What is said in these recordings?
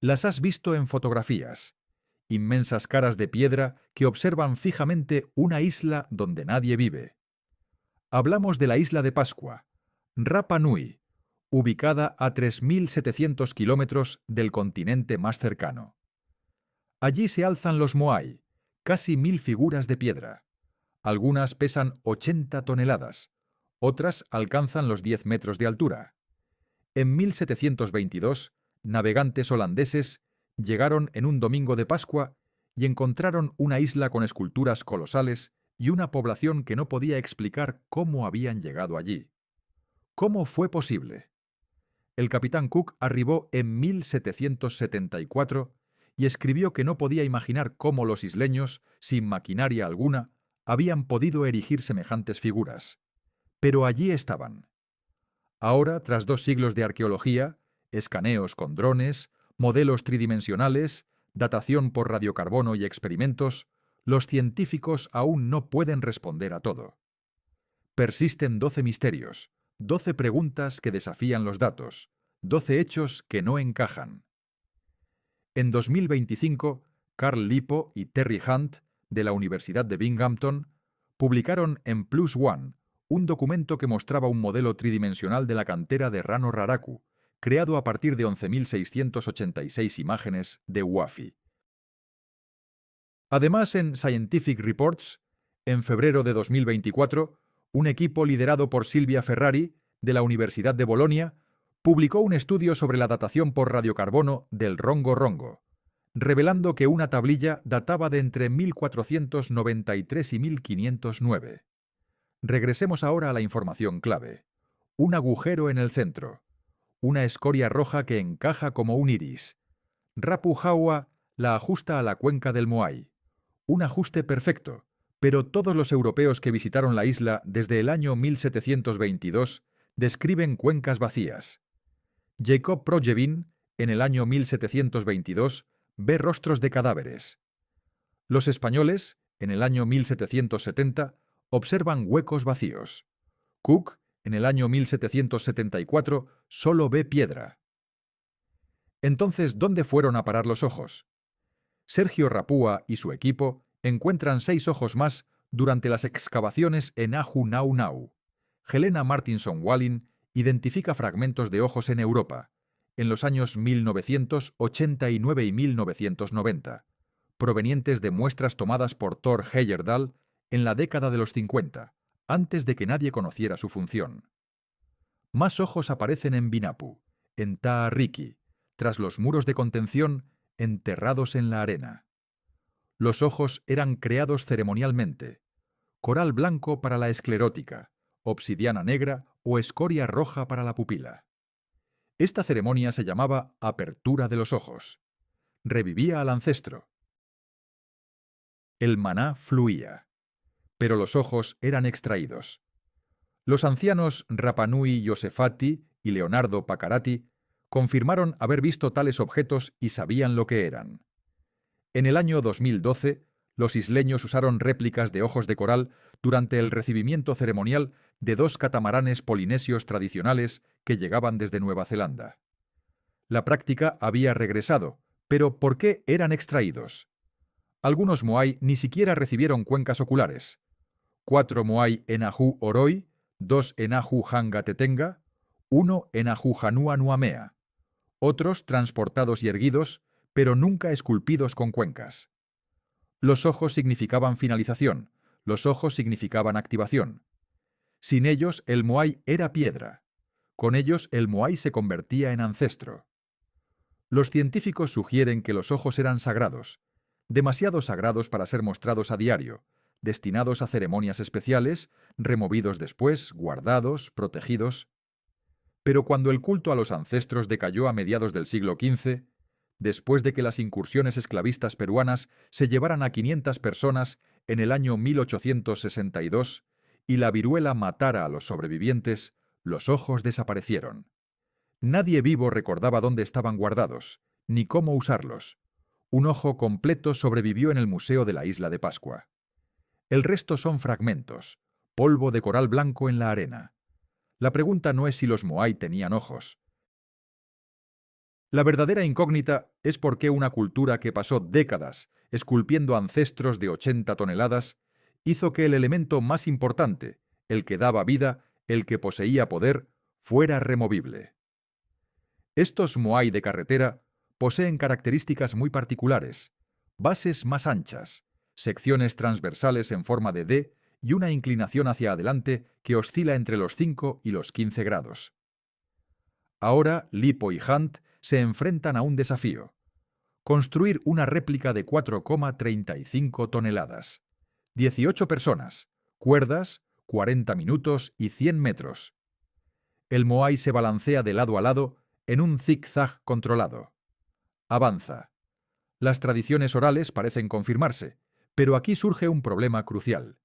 Las has visto en fotografías, inmensas caras de piedra que observan fijamente una isla donde nadie vive. Hablamos de la isla de Pascua, Rapa Nui, ubicada a 3.700 kilómetros del continente más cercano. Allí se alzan los Moai, casi 1.000 figuras de piedra. Algunas pesan 80 toneladas, otras alcanzan los 10 metros de altura. En 1722, navegantes holandeses llegaron en un domingo de Pascua y encontraron una isla con esculturas colosales y una población que no podía explicar cómo habían llegado allí. ¿Cómo fue posible? El capitán Cook arribó en 1774 y escribió que no podía imaginar cómo los isleños, sin maquinaria alguna, habían podido erigir semejantes figuras. Pero allí estaban. Ahora, tras 2 siglos de arqueología, escaneos con drones, modelos tridimensionales, datación por radiocarbono y experimentos, los científicos aún no pueden responder a todo. Persisten 12 misterios, 12 preguntas que desafían los datos, 12 hechos que no encajan. En 2025, Carl Lippo y Terry Hunt, de la Universidad de Binghamton, publicaron en PLOS ONE un documento que mostraba un modelo tridimensional de la cantera de Rano Raraku, creado a partir de 11.686 imágenes de WAFI. Además, en Scientific Reports, en febrero de 2024, un equipo liderado por Silvia Ferrari, de la Universidad de Bolonia, publicó un estudio sobre la datación por radiocarbono del Rongo Rongo, revelando que una tablilla databa de entre 1493 y 1509. Regresemos ahora a la información clave. Un agujero en el centro. Una escoria roja que encaja como un iris. Rapu Jaua la ajusta a la cuenca del Moai. Un ajuste perfecto, pero todos los europeos que visitaron la isla desde el año 1722 describen cuencas vacías. Jacob Progevin, en el año 1722, ve rostros de cadáveres. Los españoles, en el año 1770, observan huecos vacíos. Cook, en el año 1774, solo ve piedra. Entonces, ¿dónde fueron a parar los ojos? Sergio Rapua y su equipo encuentran 6 ojos más durante las excavaciones en Ahu Nau Nau. Helena Martinson Wallin identifica fragmentos de ojos en Europa, en los años 1989 y 1990, provenientes de muestras tomadas por Thor Heyerdahl en la década de los 50, antes de que nadie conociera su función. Más ojos aparecen en Binapu, en Taariki, tras los muros de contención enterrados en la arena. Los ojos eran creados ceremonialmente. Coral blanco para la esclerótica, obsidiana negra o escoria roja para la pupila. Esta ceremonia se llamaba apertura de los ojos. Revivía al ancestro. El maná fluía, pero los ojos eran extraídos. Los ancianos Rapanui Josefati y Leonardo Paccarati confirmaron haber visto tales objetos y sabían lo que eran. En el año 2012, los isleños usaron réplicas de ojos de coral durante el recibimiento ceremonial de 2 catamaranes polinesios tradicionales que llegaban desde Nueva Zelanda. La práctica había regresado, pero ¿por qué eran extraídos? Algunos moai ni siquiera recibieron cuencas oculares. 4 moai en Ahu Oroi, 2 en Ahu Hanga Tetenga, 1 en Ahu Hanua Nuamea. Otros transportados y erguidos, pero nunca esculpidos con cuencas. Los ojos significaban finalización, los ojos significaban activación. Sin ellos el moai era piedra. Con ellos el moai se convertía en ancestro. Los científicos sugieren que los ojos eran sagrados, demasiado sagrados para ser mostrados a diario, destinados a ceremonias especiales, removidos después, guardados, protegidos. Pero cuando el culto a los ancestros decayó a mediados del siglo XV, después de que las incursiones esclavistas peruanas se llevaran a 500 personas en el año 1862 y la viruela matara a los sobrevivientes, los ojos desaparecieron. Nadie vivo recordaba dónde estaban guardados, ni cómo usarlos. Un ojo completo sobrevivió en el Museo de la Isla de Pascua. El resto son fragmentos, polvo de coral blanco en la arena. La pregunta no es si los moai tenían ojos. La verdadera incógnita es por qué una cultura que pasó décadas esculpiendo ancestros de 80 toneladas hizo que el elemento más importante, el que daba vida, el que poseía poder, fuera removible. Estos moai de carretera poseen características muy particulares: bases más anchas, secciones transversales en forma de D y una inclinación hacia adelante que oscila entre los 5 y los 15 grados. Ahora Lippo y Hunt se enfrentan a un desafío: construir una réplica de 4,35 toneladas. 18 personas, cuerdas, 40 minutos y 100 metros. El moai se balancea de lado a lado en un zig-zag controlado. Avanza. Las tradiciones orales parecen confirmarse, pero aquí surge un problema crucial.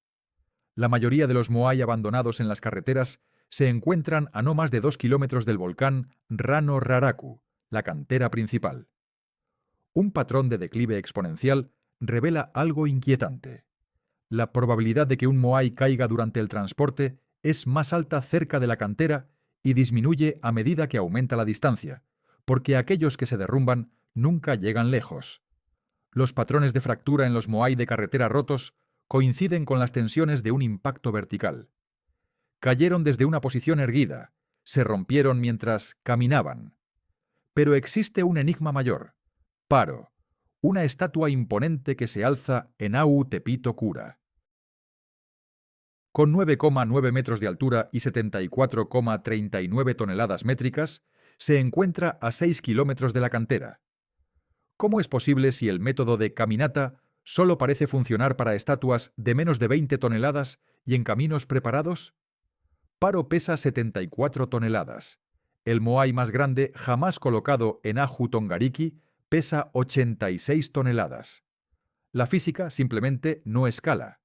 La mayoría de los moai abandonados en las carreteras se encuentran a no más de 2 kilómetros del volcán Rano Raraku, la cantera principal. Un patrón de declive exponencial revela algo inquietante. La probabilidad de que un moai caiga durante el transporte es más alta cerca de la cantera y disminuye a medida que aumenta la distancia, porque aquellos que se derrumban nunca llegan lejos. Los patrones de fractura en los moai de carretera rotos coinciden con las tensiones de un impacto vertical. Cayeron desde una posición erguida, se rompieron mientras caminaban. Pero existe un enigma mayor: Paro, una estatua imponente que se alza en Ahu Tepito Cura. Con 9,9 metros de altura y 74,39 toneladas métricas, se encuentra a 6 kilómetros de la cantera. ¿Cómo es posible si el método de caminata solo parece funcionar para estatuas de menos de 20 toneladas y en caminos preparados? Paro pesa 74 toneladas. El moai más grande jamás colocado en Ahu Tongariki pesa 86 toneladas. La física simplemente no escala.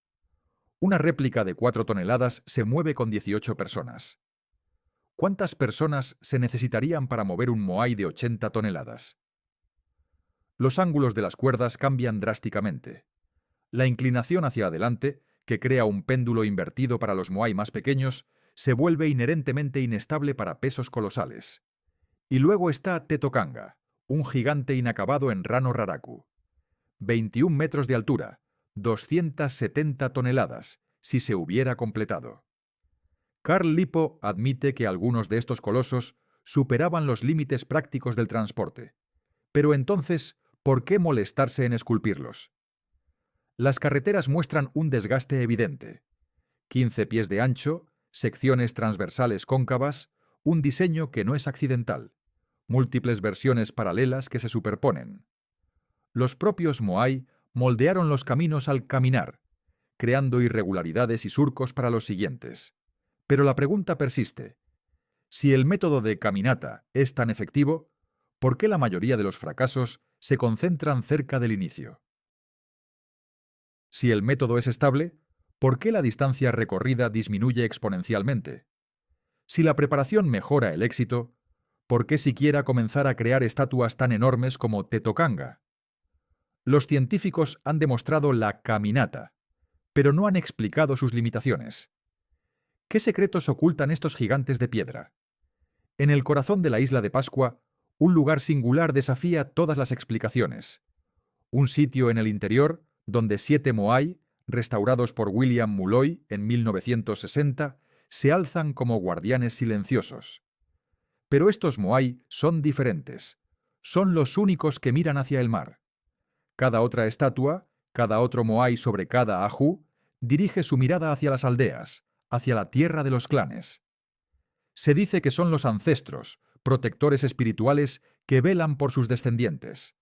Una réplica de 4 toneladas se mueve con 18 personas. ¿Cuántas personas se necesitarían para mover un moai de 80 toneladas? Los ángulos de las cuerdas cambian drásticamente. La inclinación hacia adelante, que crea un péndulo invertido para los moai más pequeños, se vuelve inherentemente inestable para pesos colosales. Y luego está Tetokanga, un gigante inacabado en Rano Raraku. 21 metros de altura, 270 toneladas, si se hubiera completado. Carl Lippo admite que algunos de estos colosos superaban los límites prácticos del transporte. Pero entonces, ¿por qué molestarse en esculpirlos? Las carreteras muestran un desgaste evidente: 15 pies de ancho, secciones transversales cóncavas, un diseño que no es accidental, múltiples versiones paralelas que se superponen. Los propios moai moldearon los caminos al caminar, creando irregularidades y surcos para los siguientes. Pero la pregunta persiste: si el método de caminata es tan efectivo, ¿por qué la mayoría de los fracasos se concentran cerca del inicio? Si el método es estable, ¿por qué la distancia recorrida disminuye exponencialmente? Si la preparación mejora el éxito, ¿por qué siquiera comenzar a crear estatuas tan enormes como Tetokanga? Los científicos han demostrado la caminata, pero no han explicado sus limitaciones. ¿Qué secretos ocultan estos gigantes de piedra? En el corazón de la isla de Pascua, un lugar singular desafía todas las explicaciones. Un sitio en el interior donde 7 moai, restaurados por William Mulloy en 1960, se alzan como guardianes silenciosos. Pero estos moai son diferentes. Son los únicos que miran hacia el mar. Cada otra estatua, cada otro moai sobre cada ajú, dirige su mirada hacia las aldeas, hacia la tierra de los clanes. Se dice que son los ancestros, protectores espirituales que velan por sus descendientes.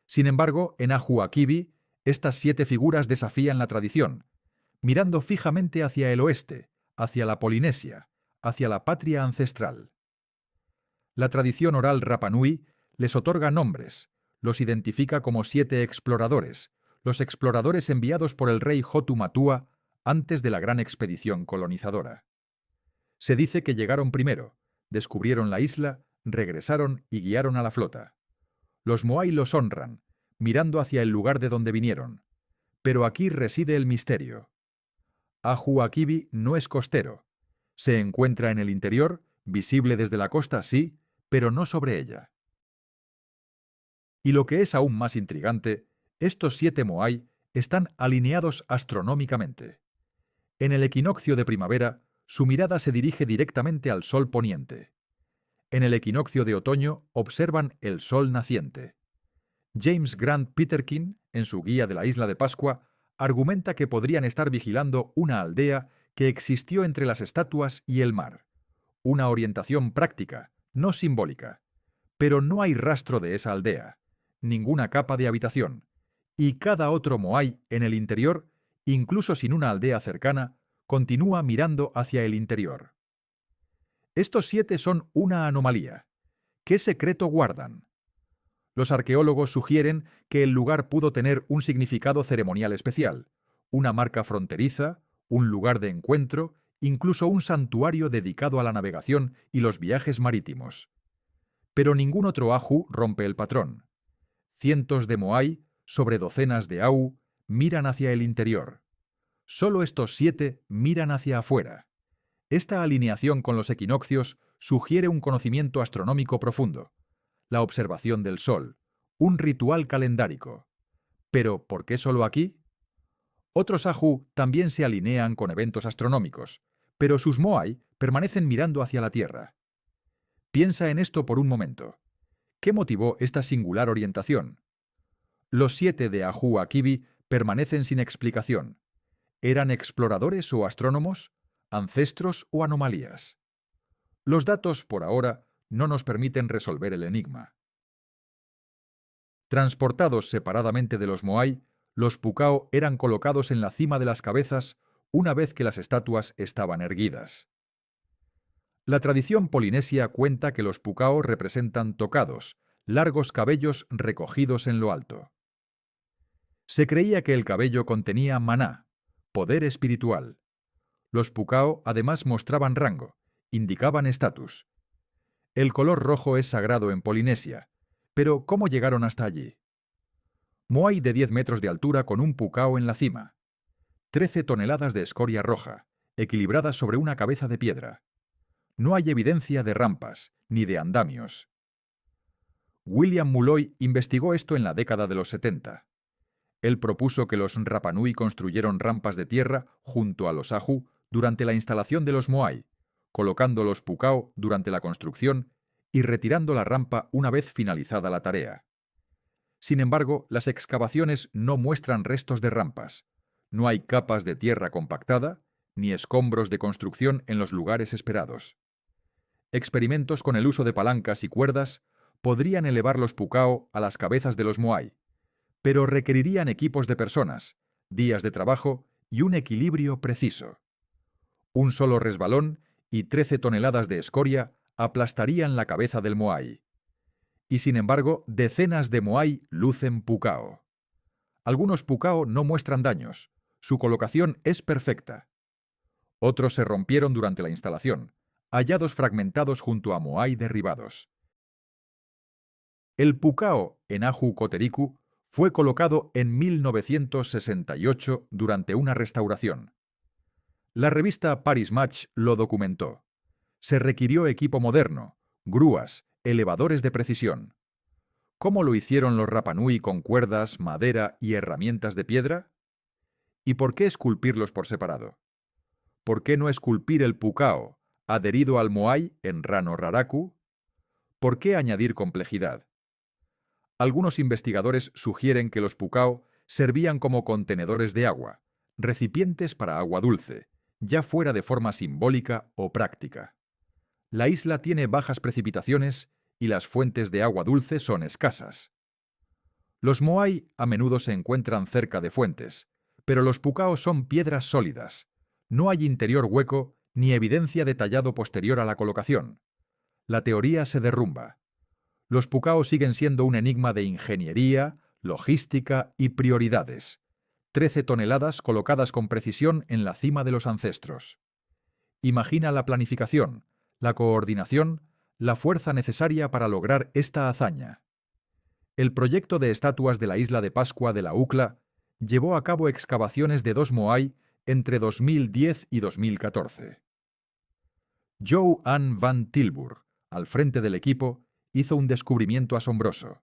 Sin embargo, en Ahu Akibi, estas 7 figuras desafían la tradición, mirando fijamente hacia el oeste, hacia la Polinesia, hacia la patria ancestral. La tradición oral Rapa Nui les otorga nombres, los identifica como 7 exploradores, los exploradores enviados por el rey Hotu Matua antes de la gran expedición colonizadora. Se dice que llegaron primero, descubrieron la isla, regresaron y guiaron a la flota. Los moai los honran, mirando hacia el lugar de donde vinieron. Pero aquí reside el misterio. Ahu Akibi no es costero. Se encuentra en el interior, visible desde la costa, sí, pero no sobre ella. Y lo que es aún más intrigante, estos 7 Moai están alineados astronómicamente. En el equinoccio de primavera, su mirada se dirige directamente al sol poniente. En el equinoccio de otoño observan el sol naciente. James Grant Peterkin, en su Guía de la Isla de Pascua, argumenta que podrían estar vigilando una aldea que existió entre las estatuas y el mar. Una orientación práctica, no simbólica. Pero no hay rastro de esa aldea, ninguna capa de habitación, y cada otro Moai en el interior, incluso sin una aldea cercana, continúa mirando hacia el interior. Estos 7 son una anomalía. ¿Qué secreto guardan? Los arqueólogos sugieren que el lugar pudo tener un significado ceremonial especial, una marca fronteriza, un lugar de encuentro, incluso un santuario dedicado a la navegación y los viajes marítimos. Pero ningún otro Ahu rompe el patrón. Cientos de Moai, sobre docenas de Au, miran hacia el interior. Solo estos 7 miran hacia afuera. Esta alineación con los equinoccios sugiere un conocimiento astronómico profundo, la observación del Sol, un ritual calendárico. ¿Pero por qué solo aquí? Otros Ahu también se alinean con eventos astronómicos, pero sus Moai permanecen mirando hacia la Tierra. Piensa en esto por un momento. ¿Qué motivó esta singular orientación? Los 7 de Ahu Akibi permanecen sin explicación. ¿Eran exploradores o astrónomos? ¿Ancestros o anomalías? Los datos, por ahora, no nos permiten resolver el enigma. Transportados separadamente de los Moai, los Pukao eran colocados en la cima de las cabezas una vez que las estatuas estaban erguidas. La tradición polinesia cuenta que los Pukao representan tocados, largos cabellos recogidos en lo alto. Se creía que el cabello contenía maná, poder espiritual. Los Pukao además mostraban rango, indicaban estatus. El color rojo es sagrado en Polinesia, pero ¿cómo llegaron hasta allí? Moai de 10 metros de altura con un Pukao en la cima. 13 toneladas de escoria roja, equilibradas sobre una cabeza de piedra. No hay evidencia de rampas, ni de andamios. William Mulloy investigó esto en la década de los 70. Él propuso que los Rapanui construyeron rampas de tierra junto a los Ahu durante la instalación de los Moai, colocando los Pukao durante la construcción y retirando la rampa una vez finalizada la tarea. Sin embargo, las excavaciones no muestran restos de rampas. No hay capas de tierra compactada, ni escombros de construcción en los lugares esperados. Experimentos con el uso de palancas y cuerdas podrían elevar los Pukao a las cabezas de los Moai, pero requerirían equipos de personas, días de trabajo y un equilibrio preciso. Un solo resbalón y 13 toneladas de escoria aplastarían la cabeza del Moai. Y sin embargo, decenas de Moai lucen Pukao. Algunos Pukao no muestran daños, su colocación es perfecta. Otros se rompieron durante la instalación, hallados fragmentados junto a Moai derribados. El Pukao en Ahu Koteriku fue colocado en 1968 durante una restauración. La revista Paris Match lo documentó. Se requirió equipo moderno, grúas, elevadores de precisión. ¿Cómo lo hicieron los Rapanui con cuerdas, madera y herramientas de piedra? ¿Y por qué esculpirlos por separado? ¿Por qué no esculpir el Pukao, adherido al Moai en Rano Raraku? ¿Por qué añadir complejidad? Algunos investigadores sugieren que los Pukao servían como contenedores de agua, recipientes para agua dulce, ya fuera de forma simbólica o práctica. La isla tiene bajas precipitaciones y las fuentes de agua dulce son escasas. Los Moai a menudo se encuentran cerca de fuentes, pero los Pukao son piedras sólidas. No hay interior hueco ni evidencia de tallado posterior a la colocación. La teoría se derrumba. Los Pukao siguen siendo un enigma de ingeniería, logística y prioridades. 13 toneladas colocadas con precisión en la cima de los ancestros. Imagina la planificación, la coordinación, la fuerza necesaria para lograr esta hazaña. El proyecto de estatuas de la isla de Pascua de la UCLA llevó a cabo excavaciones de 2 Moai entre 2010 y 2014. Joe Ann van Tilburg, al frente del equipo, hizo un descubrimiento asombroso.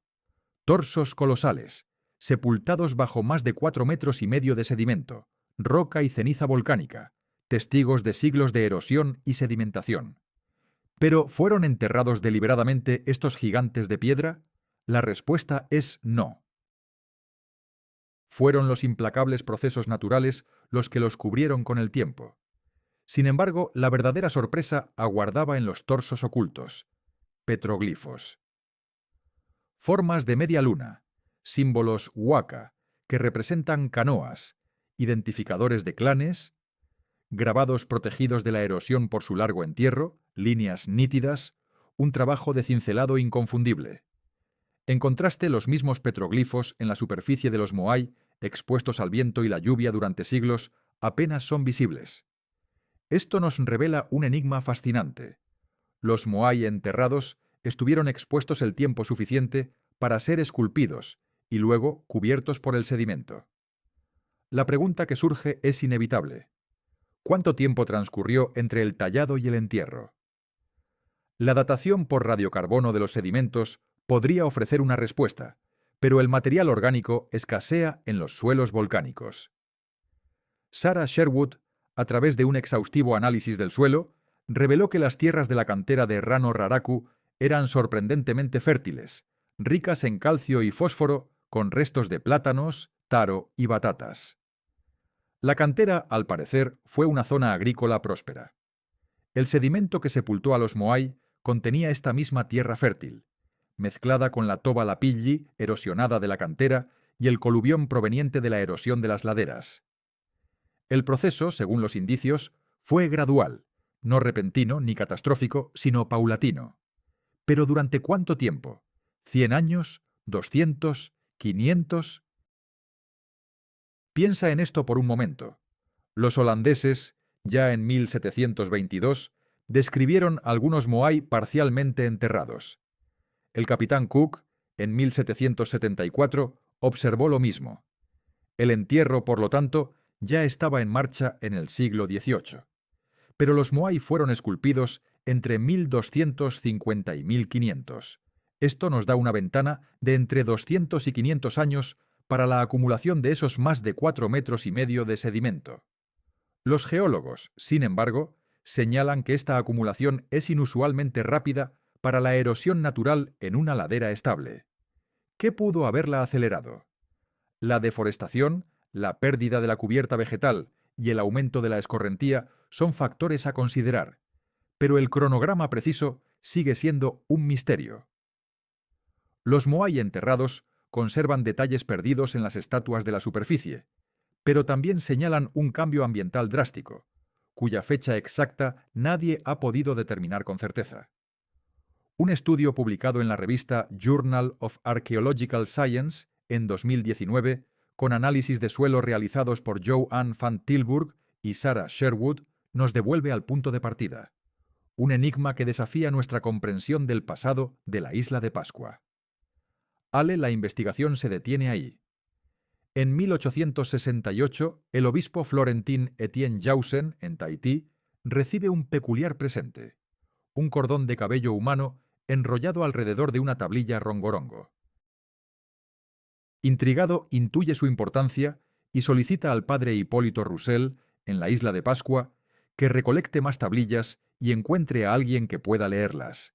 Torsos colosales, sepultados bajo más de 4,5 metros de sedimento, roca y ceniza volcánica, testigos de siglos de erosión y sedimentación. ¿Pero fueron enterrados deliberadamente estos gigantes de piedra? La respuesta es no. Fueron los implacables procesos naturales los que los cubrieron con el tiempo. Sin embargo, la verdadera sorpresa aguardaba en los torsos ocultos. Petroglifos. Formas de media luna, símbolos huaca, que representan canoas, identificadores de clanes, grabados protegidos de la erosión por su largo entierro, líneas nítidas, un trabajo de cincelado inconfundible. En contraste, los mismos petroglifos en la superficie de los Moai, expuestos al viento y la lluvia durante siglos, apenas son visibles. Esto nos revela un enigma fascinante. Los Moai enterrados estuvieron expuestos el tiempo suficiente para ser esculpidos y luego cubiertos por el sedimento. La pregunta que surge es inevitable. ¿Cuánto tiempo transcurrió entre el tallado y el entierro? La datación por radiocarbono de los sedimentos podría ofrecer una respuesta, pero el material orgánico escasea en los suelos volcánicos. Sarah Sherwood, a través de un exhaustivo análisis del suelo, reveló que las tierras de la cantera de Rano Raraku eran sorprendentemente fértiles, ricas en calcio y fósforo, con restos de plátanos, taro y batatas. La cantera, al parecer, fue una zona agrícola próspera. El sedimento que sepultó a los Moai contenía esta misma tierra fértil, mezclada con la toba lapilli erosionada de la cantera y el coluvión proveniente de la erosión de las laderas. El proceso, según los indicios, fue gradual, no repentino ni catastrófico, sino paulatino. ¿Pero durante cuánto tiempo? ¿100 años? ¿200? ¿500? Piensa en esto por un momento. Los holandeses, ya en 1722, describieron algunos Moai parcialmente enterrados. El capitán Cook, en 1774, observó lo mismo. El entierro, por lo tanto, ya estaba en marcha en el siglo XVIII. Pero los Moai fueron esculpidos entre 1250 y 1500. Esto nos da una ventana de entre 200 y 500 años para la acumulación de esos más de 4,5 metros de sedimento. Los geólogos, sin embargo, señalan que esta acumulación es inusualmente rápida para la erosión natural en una ladera estable. ¿Qué pudo haberla acelerado? La deforestación, la pérdida de la cubierta vegetal y el aumento de la escorrentía son factores a considerar, pero el cronograma preciso sigue siendo un misterio. Los Moai enterrados conservan detalles perdidos en las estatuas de la superficie, pero también señalan un cambio ambiental drástico, cuya fecha exacta nadie ha podido determinar con certeza. Un estudio publicado en la revista Journal of Archaeological Science en 2019, con análisis de suelo realizados por Jo-Ann van Tilburg y Sarah Sherwood, nos devuelve al punto de partida. Un enigma que desafía nuestra comprensión del pasado de la isla de Pascua. La investigación se detiene ahí. En 1868, el obispo florentín Etienne Jausen, en Tahití, recibe un peculiar presente: un cordón de cabello humano enrollado alrededor de una tablilla rongorongo. Intrigado, intuye su importancia y solicita al padre Hipólito Roussel, en la isla de Pascua, que recolecte más tablillas y encuentre a alguien que pueda leerlas.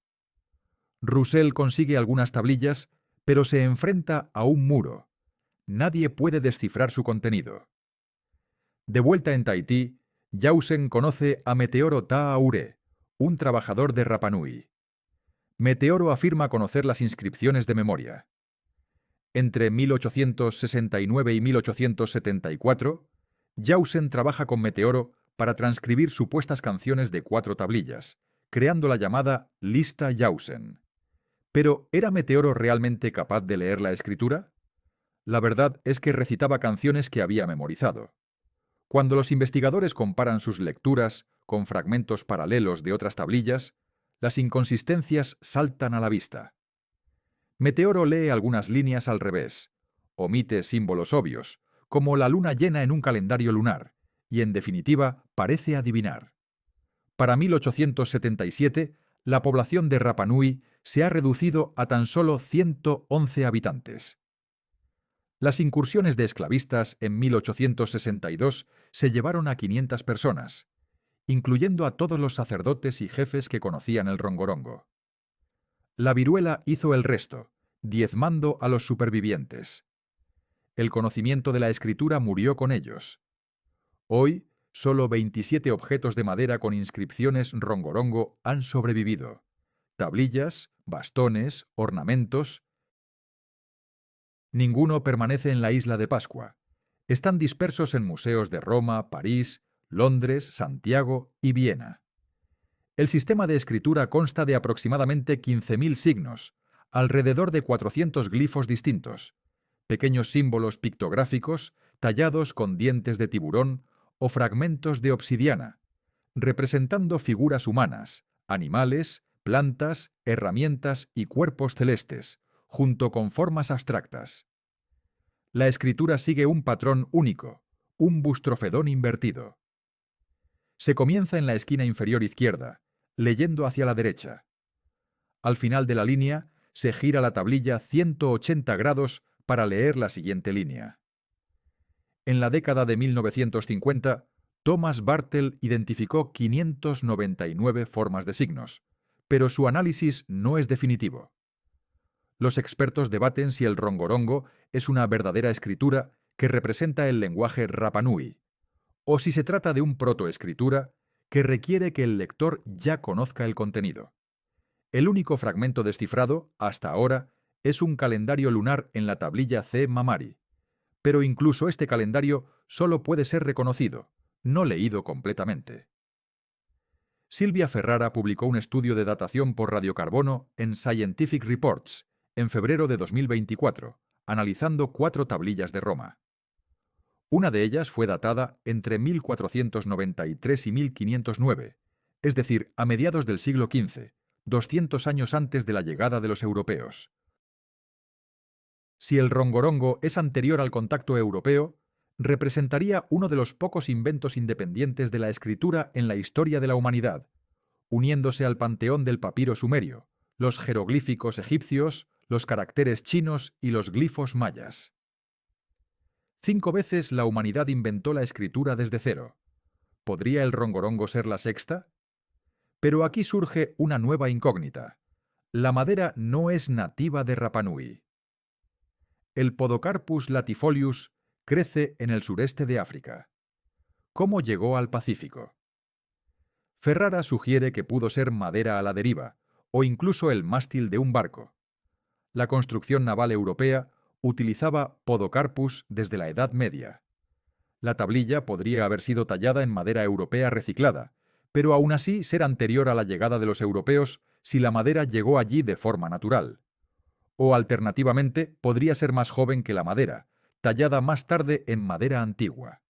Roussel consigue algunas tablillas, pero se enfrenta a un muro. Nadie puede descifrar su contenido. De vuelta en Tahití, Jausen conoce a Meteoro Ta'a-Ure, un trabajador de Rapa Nui. Meteoro afirma conocer las inscripciones de memoria. Entre 1869 y 1874, Jausen trabaja con Meteoro para transcribir supuestas canciones de 4 tablillas, creando la llamada Lista Jausen. ¿Pero era Meteoro realmente capaz de leer la escritura? La verdad es que recitaba canciones que había memorizado. Cuando los investigadores comparan sus lecturas con fragmentos paralelos de otras tablillas, las inconsistencias saltan a la vista. Meteoro lee algunas líneas al revés, omite símbolos obvios, como la luna llena en un calendario lunar, y en definitiva parece adivinar. Para 1877, la población de Rapa Nui se ha reducido a tan solo 111 habitantes. Las incursiones de esclavistas en 1862 se llevaron a 500 personas, incluyendo a todos los sacerdotes y jefes que conocían el rongorongo. La viruela hizo el resto, diezmando a los supervivientes. El conocimiento de la escritura murió con ellos. Hoy, solo 27 objetos de madera con inscripciones rongorongo han sobrevivido. Tablillas, bastones, ornamentos. Ninguno permanece en la isla de Pascua. Están dispersos en museos de Roma, París, Londres, Santiago y Viena. El sistema de escritura consta de aproximadamente 15.000 signos, alrededor de 400 glifos distintos, pequeños símbolos pictográficos tallados con dientes de tiburón o fragmentos de obsidiana, representando figuras humanas, animales, plantas, herramientas y cuerpos celestes, junto con formas abstractas. La escritura sigue un patrón único, un bustrofedón invertido. Se comienza en la esquina inferior izquierda, leyendo hacia la derecha. Al final de la línea, se gira la tablilla 180 grados para leer la siguiente línea. En la década de 1950, Thomas Bartel identificó 599 formas de signos, pero su análisis no es definitivo. Los expertos debaten si el rongorongo es una verdadera escritura que representa el lenguaje Rapa Nui, o si se trata de un protoescritura que requiere que el lector ya conozca el contenido. El único fragmento descifrado, hasta ahora, es un calendario lunar en la tablilla C. Mamari, pero incluso este calendario solo puede ser reconocido, no leído completamente. Silvia Ferrara publicó un estudio de datación por radiocarbono en Scientific Reports en febrero de 2024, analizando 4 tablillas de Roma. Una de ellas fue datada entre 1493 y 1509, es decir, a mediados del siglo XV, 200 años antes de la llegada de los europeos. Si el rongorongo es anterior al contacto europeo, representaría uno de los pocos inventos independientes de la escritura en la historia de la humanidad, uniéndose al panteón del papiro sumerio, los jeroglíficos egipcios, los caracteres chinos y los glifos mayas. 5 veces la humanidad inventó la escritura desde cero. ¿Podría el rongorongo ser la sexta? Pero aquí surge una nueva incógnita. La madera no es nativa de Rapa Nui. El Podocarpus latifolius crece en el sureste de África. ¿Cómo llegó al Pacífico? Ferrara sugiere que pudo ser madera a la deriva, o incluso el mástil de un barco. La construcción naval europea utilizaba Podocarpus desde la Edad Media. La tablilla podría haber sido tallada en madera europea reciclada, pero aún así ser anterior a la llegada de los europeos si la madera llegó allí de forma natural. O alternativamente podría ser más joven que la madera, tallada más tarde en madera antigua.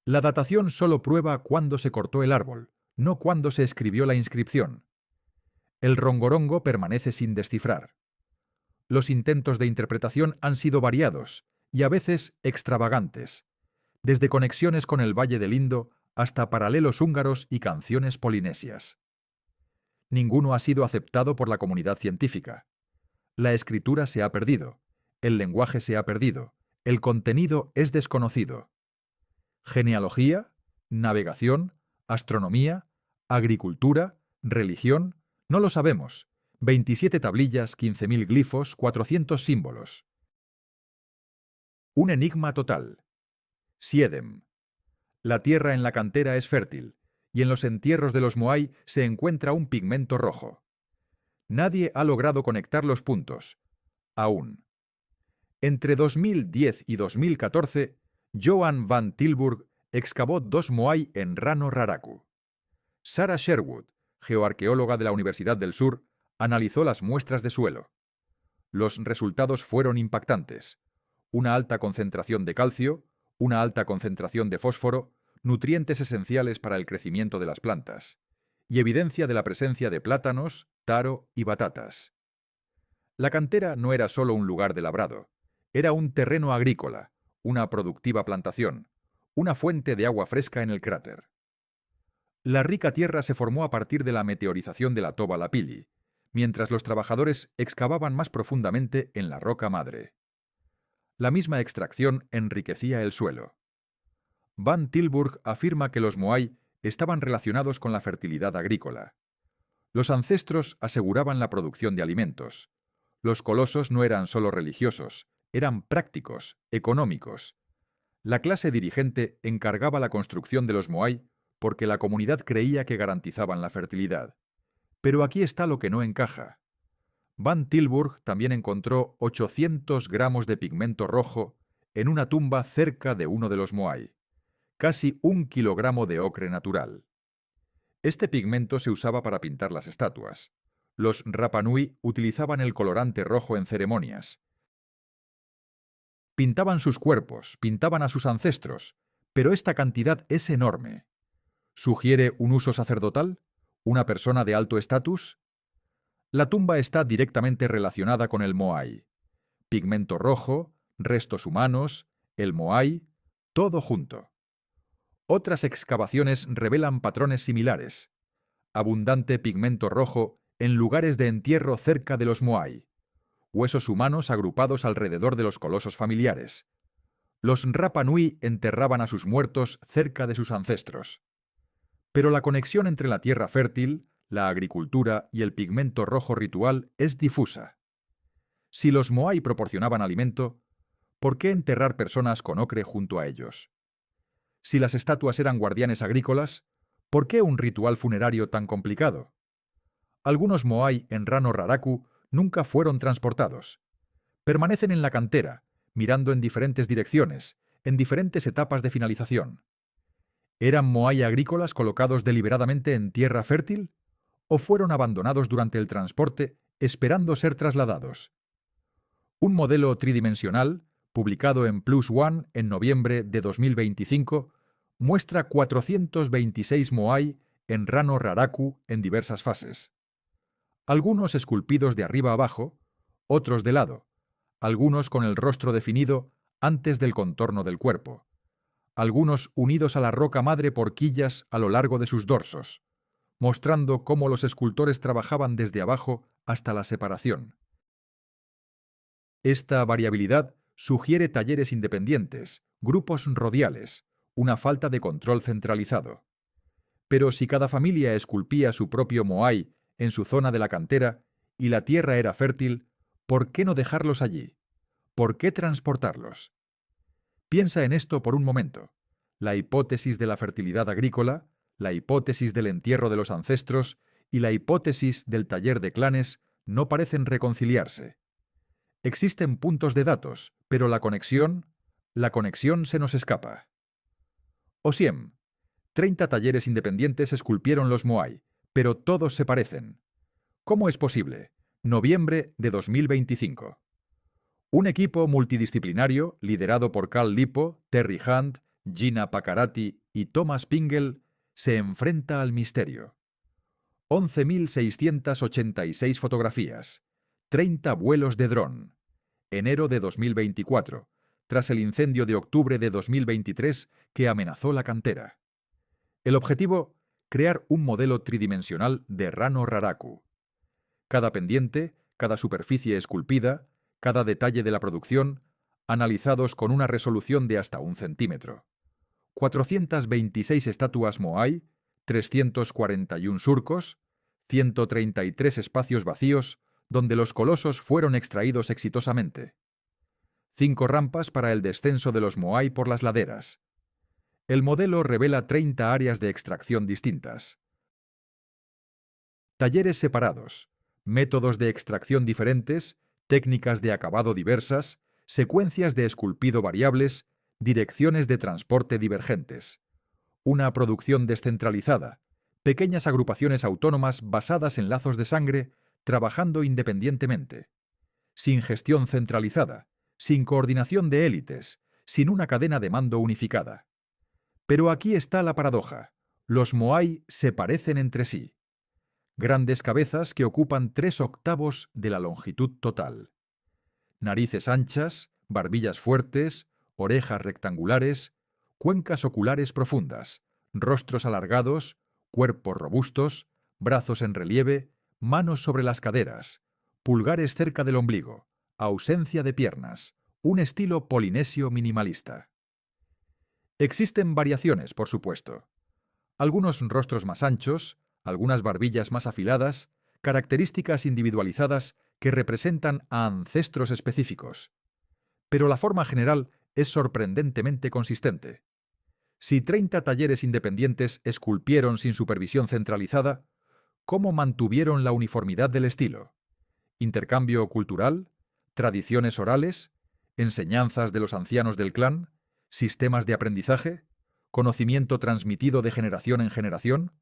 La datación solo prueba cuándo se cortó el árbol, no cuándo se escribió la inscripción. El rongorongo permanece sin descifrar. Los intentos de interpretación han sido variados y a veces extravagantes, desde conexiones con el Valle del Indo hasta paralelos húngaros y canciones polinesias. Ninguno ha sido aceptado por la comunidad científica. La escritura se ha perdido, el lenguaje se ha perdido, el contenido es desconocido. Genealogía, navegación, astronomía, agricultura, religión, no lo sabemos. 27 tablillas, 15.000 glifos, 400 símbolos. Un enigma total. Siedem. La tierra en la cantera es fértil, y en los entierros de los Moai se encuentra un pigmento rojo. Nadie ha logrado conectar los puntos. Aún. Entre 2010 y 2014, Johan van Tilburg excavó 2 Moai en Rano Raraku. Sarah Sherwood, geoarqueóloga de la Universidad del Sur, analizó las muestras de suelo. Los resultados fueron impactantes. Una alta concentración de calcio, una alta concentración de fósforo, nutrientes esenciales para el crecimiento de las plantas, y evidencia de la presencia de plátanos, taro y batatas. La cantera no era solo un lugar de labrado, era un terreno agrícola, una productiva plantación, una fuente de agua fresca en el cráter. La rica tierra se formó a partir de la meteorización de la Toba Lapilli, mientras los trabajadores excavaban más profundamente en la roca madre. La misma extracción enriquecía el suelo. Van Tilburg afirma que los moai estaban relacionados con la fertilidad agrícola. Los ancestros aseguraban la producción de alimentos. Los colosos no eran solo religiosos, eran prácticos, económicos. La clase dirigente encargaba la construcción de los moai porque la comunidad creía que garantizaban la fertilidad. Pero aquí está lo que no encaja. Van Tilburg también encontró 800 gramos de pigmento rojo en una tumba cerca de uno de los moai, casi 1 kilogramo de ocre natural. Este pigmento se usaba para pintar las estatuas. Los Rapa Nui utilizaban el colorante rojo en ceremonias. Pintaban sus cuerpos, pintaban a sus ancestros, pero esta cantidad es enorme. ¿Sugiere un uso sacerdotal? ¿Una persona de alto estatus? La tumba está directamente relacionada con el moai. Pigmento rojo, restos humanos, el moai, todo junto. Otras excavaciones revelan patrones similares. Abundante pigmento rojo en lugares de entierro cerca de los moai. Huesos humanos agrupados alrededor de los colosos familiares. Los Rapa Nui enterraban a sus muertos cerca de sus ancestros. Pero la conexión entre la tierra fértil, la agricultura y el pigmento rojo ritual es difusa. Si los moai proporcionaban alimento, ¿por qué enterrar personas con ocre junto a ellos? Si las estatuas eran guardianes agrícolas, ¿por qué un ritual funerario tan complicado? Algunos moai en Rano Raraku nunca fueron transportados. Permanecen en la cantera, mirando en diferentes direcciones, en diferentes etapas de finalización. ¿Eran moai agrícolas colocados deliberadamente en tierra fértil? ¿O fueron abandonados durante el transporte, esperando ser trasladados? Un modelo tridimensional, publicado en Plus One en noviembre de 2025, muestra 426 moai en Rano Raraku en diversas fases. Algunos esculpidos de arriba abajo, otros de lado, algunos con el rostro definido antes del contorno del cuerpo, algunos unidos a la roca madre por quillas a lo largo de sus dorsos, mostrando cómo los escultores trabajaban desde abajo hasta la separación. Esta variabilidad sugiere talleres independientes, grupos rodiales, una falta de control centralizado. Pero si cada familia esculpía su propio moai en su zona de la cantera y la tierra era fértil, ¿por qué no dejarlos allí? ¿Por qué transportarlos? Piensa en esto por un momento. La hipótesis de la fertilidad agrícola, la hipótesis del entierro de los ancestros y la hipótesis del taller de clanes no parecen reconciliarse. Existen puntos de datos, pero la conexión se nos escapa. Osiem. 30 talleres independientes esculpieron los moai, pero todos se parecen. ¿Cómo es posible? Noviembre de 2025. Un equipo multidisciplinario, liderado por Cal Lippo, Terry Hunt, Gina Paccarati y Thomas Pingel, se enfrenta al misterio. 11.686 fotografías, 30 vuelos de dron. Enero de 2024, tras el incendio de octubre de 2023 que amenazó la cantera. El objetivo, crear un modelo tridimensional de Rano Raraku. Cada pendiente, cada superficie esculpida, cada detalle de la producción, analizados con una resolución de hasta 1 centímetro. 426 estatuas moai, 341 surcos, 133 espacios vacíos donde los colosos fueron extraídos exitosamente. 5 rampas para el descenso de los moai por las laderas. El modelo revela 30 áreas de extracción distintas. Talleres separados, métodos de extracción diferentes, técnicas de acabado diversas, secuencias de esculpido variables, direcciones de transporte divergentes. Una producción descentralizada, pequeñas agrupaciones autónomas basadas en lazos de sangre, trabajando independientemente. Sin gestión centralizada, sin coordinación de élites, sin una cadena de mando unificada. Pero aquí está la paradoja. Los moai se parecen entre sí. Grandes cabezas que ocupan 3/8 de la longitud total. Narices anchas, barbillas fuertes, orejas rectangulares, cuencas oculares profundas, rostros alargados, cuerpos robustos, brazos en relieve, manos sobre las caderas, pulgares cerca del ombligo, ausencia de piernas, un estilo polinesio minimalista. Existen variaciones, por supuesto. Algunos rostros más anchos, algunas barbillas más afiladas, características individualizadas que representan a ancestros específicos. Pero la forma general es sorprendentemente consistente. Si 30 talleres independientes esculpieron sin supervisión centralizada, ¿cómo mantuvieron la uniformidad del estilo? ¿Intercambio cultural? ¿Tradiciones orales? ¿Enseñanzas de los ancianos del clan? ¿Sistemas de aprendizaje? ¿Conocimiento transmitido de generación en generación?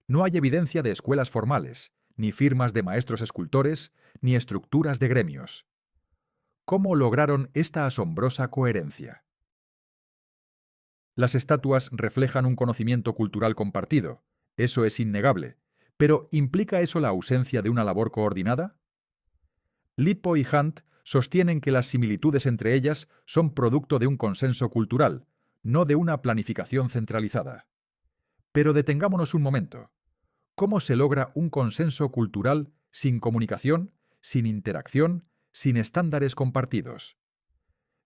No hay evidencia de escuelas formales, ni firmas de maestros escultores, ni estructuras de gremios. ¿Cómo lograron esta asombrosa coherencia? Las estatuas reflejan un conocimiento cultural compartido, eso es innegable, pero ¿implica eso la ausencia de una labor coordinada? Lippo y Hunt sostienen que las similitudes entre ellas son producto de un consenso cultural, no de una planificación centralizada. Pero detengámonos un momento. ¿Cómo se logra un consenso cultural sin comunicación, sin interacción, sin estándares compartidos?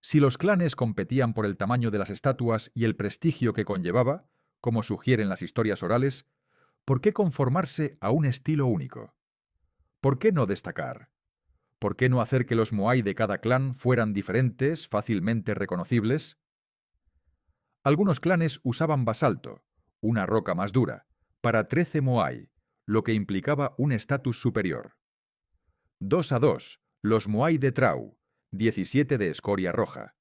Si los clanes competían por el tamaño de las estatuas y el prestigio que conllevaba, como sugieren las historias orales, ¿por qué conformarse a un estilo único? ¿Por qué no destacar? ¿Por qué no hacer que los moai de cada clan fueran diferentes, fácilmente reconocibles? Algunos clanes usaban basalto, una roca más dura, para 13 moai, lo que implicaba un estatus superior. 2 a 2, los moai de Trau, 17 de escoria roja.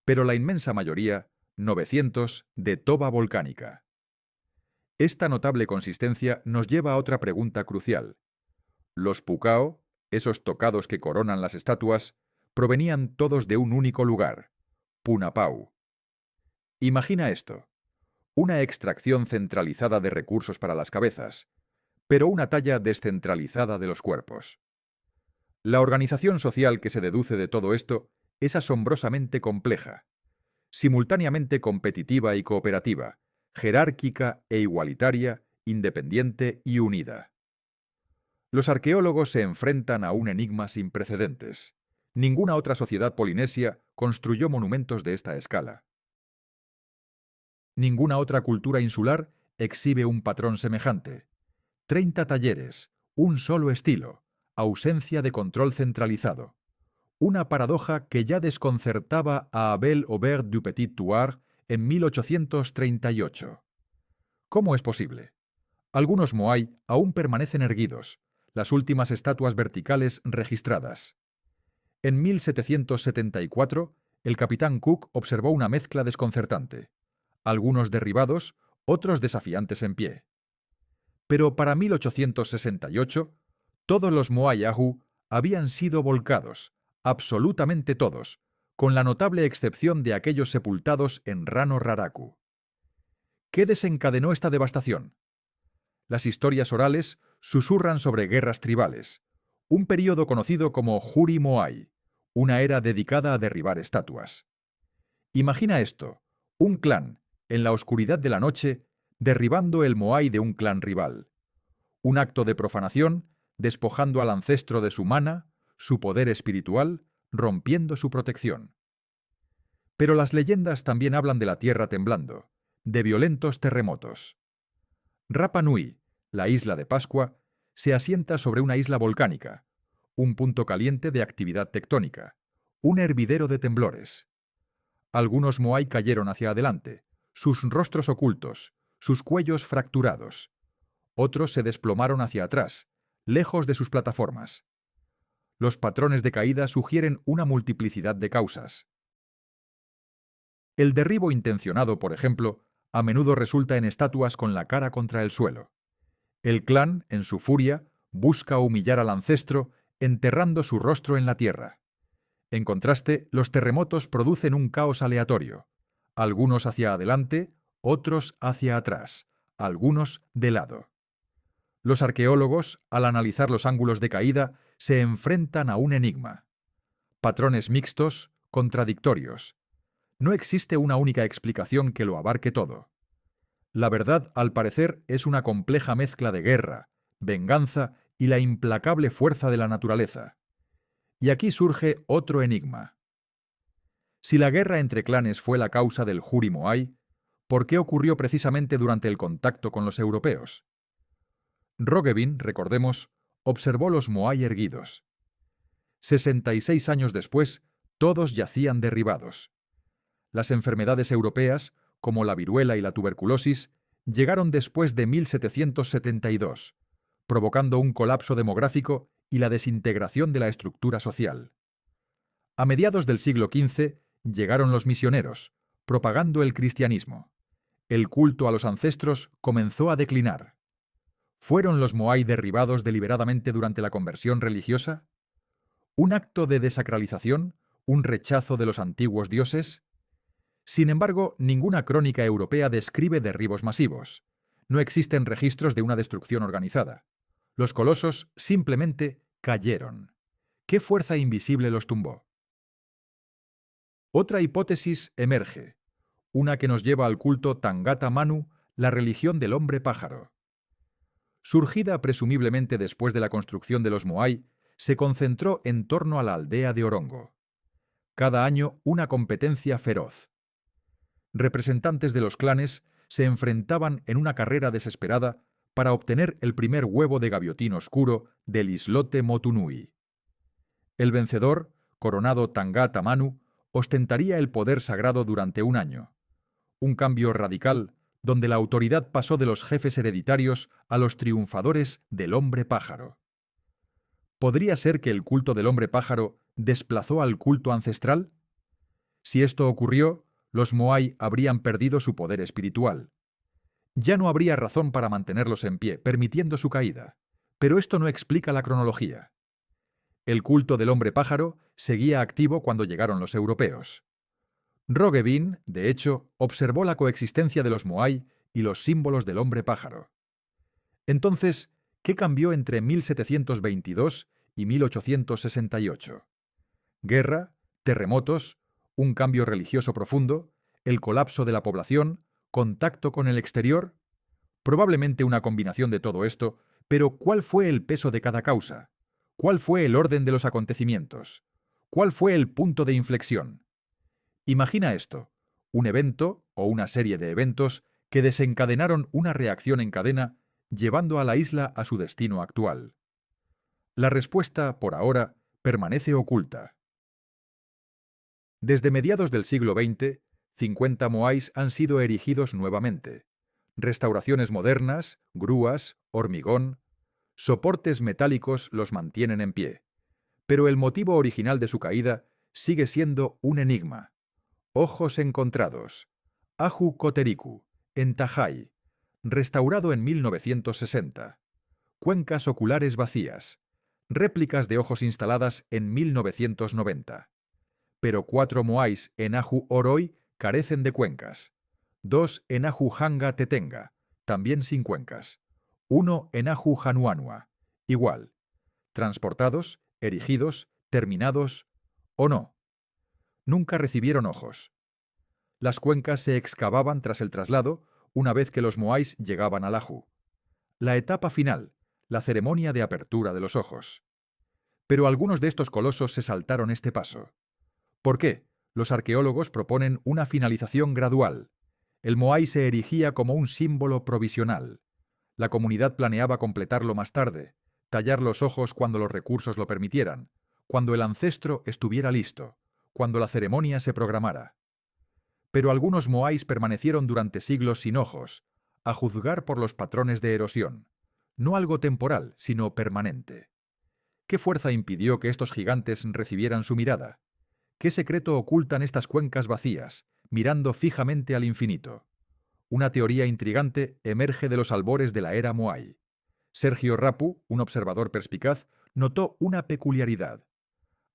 Pero la inmensa mayoría, 900, de toba volcánica. Esta notable consistencia nos lleva a otra pregunta crucial. Los pukao, esos tocados que coronan las estatuas, provenían todos de un único lugar, Punapau. Imagina esto, una extracción centralizada de recursos para las cabezas, pero una talla descentralizada de los cuerpos. La organización social que se deduce de todo esto es asombrosamente compleja, simultáneamente competitiva y cooperativa, jerárquica e igualitaria, independiente y unida. Los arqueólogos se enfrentan a un enigma sin precedentes. Ninguna otra sociedad polinesia construyó monumentos de esta escala. Ninguna otra cultura insular exhibe un patrón semejante. 30 talleres, un solo estilo, ausencia de control centralizado. Una paradoja que ya desconcertaba a Abel Aubert du Petit-Thouars en 1838. ¿Cómo es posible? Algunos moai aún permanecen erguidos, las últimas estatuas verticales registradas. En 1774, el capitán Cook observó una mezcla desconcertante. Algunos derribados, otros desafiantes en pie. Pero para 1868, todos los moai ahu habían sido volcados, absolutamente todos, con la notable excepción de aquellos sepultados en Rano Raraku. ¿Qué desencadenó esta devastación? Las historias orales susurran sobre guerras tribales, un período conocido como Juri Moai, una era dedicada a derribar estatuas. Imagina esto, un clan, en la oscuridad de la noche, derribando el Moai de un clan rival. Un acto de profanación, despojando al ancestro de su mana, su poder espiritual, rompiendo su protección. Pero las leyendas también hablan de la tierra temblando, de violentos terremotos. Rapa Nui, la isla de Pascua, se asienta sobre una isla volcánica, un punto caliente de actividad tectónica, un hervidero de temblores. Algunos moai cayeron hacia adelante, sus rostros ocultos, sus cuellos fracturados. Otros se desplomaron hacia atrás, lejos de sus plataformas. Los patrones de caída sugieren una multiplicidad de causas. El derribo intencionado, por ejemplo, a menudo resulta en estatuas con la cara contra el suelo. El clan, en su furia, busca humillar al ancestro, enterrando su rostro en la tierra. En contraste, los terremotos producen un caos aleatorio, algunos hacia adelante, otros hacia atrás, algunos de lado. Los arqueólogos, al analizar los ángulos de caída, se enfrentan a un enigma. Patrones mixtos, contradictorios. No existe una única explicación que lo abarque todo. La verdad, al parecer, es una compleja mezcla de guerra, venganza y la implacable fuerza de la naturaleza. Y aquí surge otro enigma. Si la guerra entre clanes fue la causa del Juri Moai, ¿por qué ocurrió precisamente durante el contacto con los europeos? Roggeveen, recordemos, observó los Moai erguidos. 66 años después, todos yacían derribados. Las enfermedades europeas, como la viruela y la tuberculosis, llegaron después de 1772, provocando un colapso demográfico y la desintegración de la estructura social. A mediados del siglo XV llegaron los misioneros, propagando el cristianismo. El culto a los ancestros comenzó a declinar. ¿Fueron los Moai derribados deliberadamente durante la conversión religiosa? ¿Un acto de desacralización? ¿Un rechazo de los antiguos dioses? Sin embargo, ninguna crónica europea describe derribos masivos. No existen registros de una destrucción organizada. Los colosos simplemente cayeron. ¿Qué fuerza invisible los tumbó? Otra hipótesis emerge, una que nos lleva al culto Tangata Manu, la religión del hombre pájaro. Surgida presumiblemente después de la construcción de los Moai, se concentró en torno a la aldea de Orongo. Cada año una competencia feroz. Representantes de los clanes se enfrentaban en una carrera desesperada para obtener el primer huevo de gaviotín oscuro del islote Motunui. El vencedor, coronado Tangata Manu, ostentaría el poder sagrado durante un año. Un cambio radical donde la autoridad pasó de los jefes hereditarios a los triunfadores del hombre pájaro. ¿Podría ser que el culto del hombre pájaro desplazó al culto ancestral? Si esto ocurrió, los Moai habrían perdido su poder espiritual. Ya no habría razón para mantenerlos en pie, permitiendo su caída. Pero esto no explica la cronología. El culto del hombre pájaro seguía activo cuando llegaron los europeos. Roggeveen, de hecho, observó la coexistencia de los Moai y los símbolos del hombre pájaro. Entonces, ¿qué cambió entre 1722 y 1868? Guerra, terremotos, un cambio religioso profundo, el colapso de la población, contacto con el exterior. Probablemente una combinación de todo esto, pero ¿cuál fue el peso de cada causa? ¿Cuál fue el orden de los acontecimientos? ¿Cuál fue el punto de inflexión? Imagina esto, un evento o una serie de eventos que desencadenaron una reacción en cadena, llevando a la isla a su destino actual. La respuesta, por ahora, permanece oculta. Desde mediados del siglo XX, 50 moais han sido erigidos nuevamente. Restauraciones modernas, grúas, hormigón, soportes metálicos los mantienen en pie. Pero el motivo original de su caída sigue siendo un enigma. Ojos encontrados. Ahu Koteriku, en Tajai, restaurado en 1960. Cuencas oculares vacías. Réplicas de ojos instaladas en 1990. Pero 4 moais en Ahu Oroi carecen de cuencas. 2 en Ahu Hanga Tetenga, también sin cuencas. 1 en Ahu Hanuanua, igual. Transportados, erigidos, terminados o no. Nunca recibieron ojos. Las cuencas se excavaban tras el traslado una vez que los moais llegaban al Ahu. La etapa final, la ceremonia de apertura de los ojos. Pero algunos de estos colosos se saltaron este paso. ¿Por qué? Los arqueólogos proponen una finalización gradual. El moai se erigía como un símbolo provisional. La comunidad planeaba completarlo más tarde, tallar los ojos cuando los recursos lo permitieran, cuando el ancestro estuviera listo, cuando la ceremonia se programara. Pero algunos moais permanecieron durante siglos sin ojos, a juzgar por los patrones de erosión. No algo temporal, sino permanente. ¿Qué fuerza impidió que estos gigantes recibieran su mirada? ¿Qué secreto ocultan estas cuencas vacías, mirando fijamente al infinito? Una teoría intrigante emerge de los albores de la era Moai. Sergio Rapu, un observador perspicaz, notó una peculiaridad.